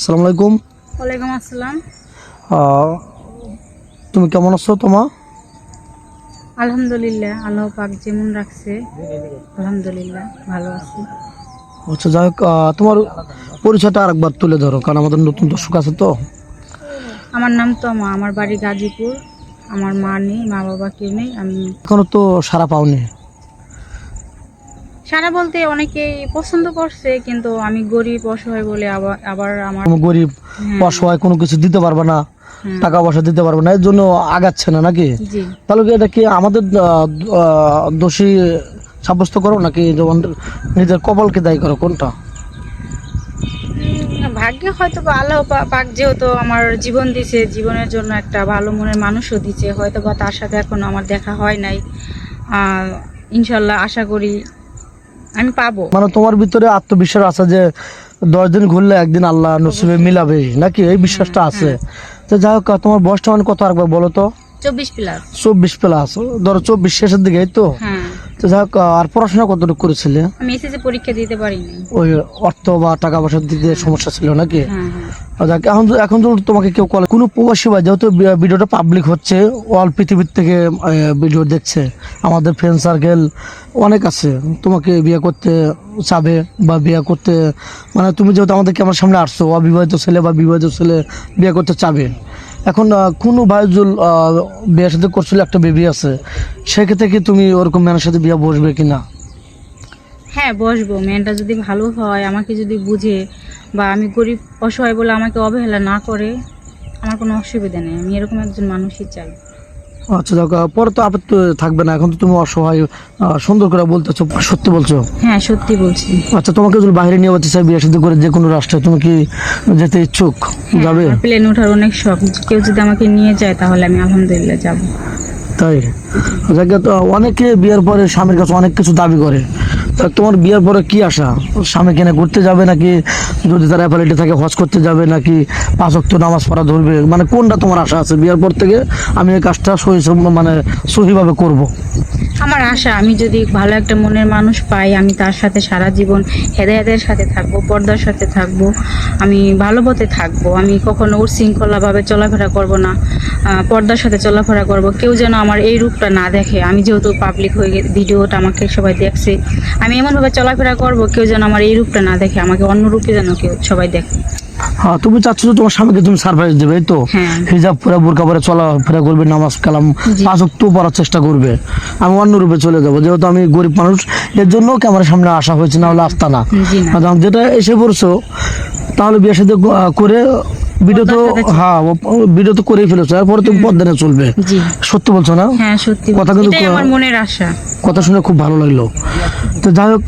আসসালামু আলাইকুম। ওয়ালাইকুম আসসালাম। তুমি কেমন আছো? আলহামদুলিল্লাহ, আল্লাহ পাক যেমন রাখছে আলহামদুলিল্লাহ ভালো আছি। আচ্ছা, যাই হোক, তোমার পরিচয়টা আরেকবার তুলে ধরো, কারণ আমাদের নতুন দর্শক আছে তো। আমার নাম তমা, আমার বাড়ি গাজীপুর। আমার মা নেই, মা বাবা কেউ নেই। আমি এখনো তো সারা পাওনি। সারা বলতে অনেকেই পছন্দ করছে, কিন্তু আমি গরিব অসহায় বলে আবার আবার আমার তুমি গরিব অসহায়, কোনো কিছু দিতে পারবে না, টাকা পয়সা দিতে পারবে না, এর জন্য আগাচ্ছে না নাকি? জি। তাহলে কি এটা কি আমাদের দোষী সাব্যস্ত করো, নাকি যেমন নিজের কপালকে দায়ী করো, কোনটা? ভাগ্যে হয়তো বা আল্লাহ পাক যেহেতু আমার জীবন দিছে, জীবনের জন্য একটা ভালো মনের মানুষও দিছে, হয়তো বা তার সাথে এখনো আমার দেখা হয় নাই। ইনশাল্লাহ আশা করি আমি পাবো। মানে তোমার ভিতরে আত্মবিশ্বাস আছে যে 10 দিন ঘুরলে একদিন আল্লাহ নসিবে মিলাবে, নাকি এই বিশ্বাসটা আছে? তো যাই হোক, তোমার বয়সটা মানে কত আরেকবার বলো তো? 24+। 24+, ধরো 24 শেষের দিকে, এই তো? হ্যাঁ, তো যাই হোক, আর পড়াশোনা কতটুকু করেছিলে? আমি এসএসসি পরীক্ষা দিতে পারিনি। ওই অর্থ বা টাকা পয়সার দিক দিয়ে সমস্যা ছিল নাকি? হ্যাঁ। যাক, এখন যদি তোমাকে কেউ কোনো প্রবাসী ভাই, যেহেতু ভিডিওটা পাবলিক হচ্ছে, অল পৃথিবীর থেকে ভিডিও দেখছে, আমাদের ফ্রেন্ড সার্কেল অনেক আছে, তোমাকে বিয়ে করতে চাবে বা বিয়ে করতে, মানে তুমি যেহেতু আমাদের ক্যামেরার সামনে আসছো, অবিবাহিত ছেলে বা বিবাহিত ছেলে বিয়ে করতে চাবে। এখন কোনো ভাইজুল বিয়ের সাথে করছিল, একটা বেবি আছে, সেক্ষেত্রে কি তুমি ওরকম মেয়ের সাথে বিয়ে বসবে কিনা? হ্যাঁ, বসবো। মেয়েটা যদি ভালো হয়, আমাকে যদি বুঝে, বা আমি গরিব অসহায় বলে আমাকে অবহেলা না করে, আমার কোনো অসুবিধা নেই। আমি এরকম একজন মানুষই চাই। আচ্ছা, যাক, পরে তো আপত্তি থাকবে না, এখন তো তুমি অসহায়, সুন্দর করে বলতেছো, সত্যি বলছো। হ্যাঁ, সত্যি বলছি। আচ্ছা, তোমাকে যদি বাইরে নিয়ে যেতে চাই বিয়ে শাদী করে, যে কোনো রাষ্ট্রে, তুমি কি যেতে ইচ্ছুক? যাবে? প্লেন ওঠার অনেক শখ। কেউ যদি আমাকে নিয়ে যায় তাহলে আমি আলহামদুলিল্লাহ যাব। তাই? যাকে তো অনেকে বিয়ের পরে স্বামীর কাছে অনেক কিছু দাবি করে, তা তোমার বিয়ের পরে কি আশা? স্বামী কেনে ঘুরতে যাবে, নাকি যদি তার অ্যাপালিটি থাকে হজ করতে যাবে, নাকি 5 ওয়াক্ত নামাজ পড়া ধরবে? মানে কোনটা তোমার আশা আছে বিয়ের পর থেকে, আমি এই কাজটা সহিভাবে করব? আমার আশা, আমি যদি ভালো একটা মনের মানুষ পাই, আমি তার সাথে সারা জীবন হেদায়েতের সাথে থাকবো, পর্দার সাথে থাকবো, আমি ভালো পথে থাকবো। আমি কখনো উচ্ছৃঙ্খলাভাবে চলাফেরা করব না, পর্দার সাথে চলাফেরা করব। কেউ যেন আমার এই রূপটা না দেখে। আমি যেহেতু পাবলিক হয়ে ভিডিওটা আমাকে সবাই দেখছে, আমি এমনভাবে চলাফেরা করব কেউ যেন আমার এই রূপটা না দেখে, আমাকে অন্য রূপে যেন কেউ সবাই দেখে। হ্যাঁ, তুমি চাচ্ছ যে তোমার স্বামীকে তুমি সারপ্রাইজ দেবে, এই তো? হ্যাঁ। হিজাব পরে, বোরকা পরে চলাফেরা করবে, নামাজ কালাম 5 ওয়াক্ত পড়ার চেষ্টা করবে। আমি অন্য রূপে চলে যাবো, যেহেতু আমি গরিব মানুষ, এর জন্য ক্যামেরার সামনে আসা হয়েছে, না হলে আসতা না। জি না। যেটা এসে পড়ছো, তাহলে বিয়ের সাথে করে ভিডিও তো, হ্যাঁ, ভিডিও তো করেই ফেলেছো, এরপরে তুমি পর্দা নিয়ে চলবে। জি। সত্যি বলছো না? হ্যাঁ, সত্যি। কথা কিন্তু এটাই আমার মনের আশা। কথা শুনে খুব ভালো লাগলো। তো যাই হোক,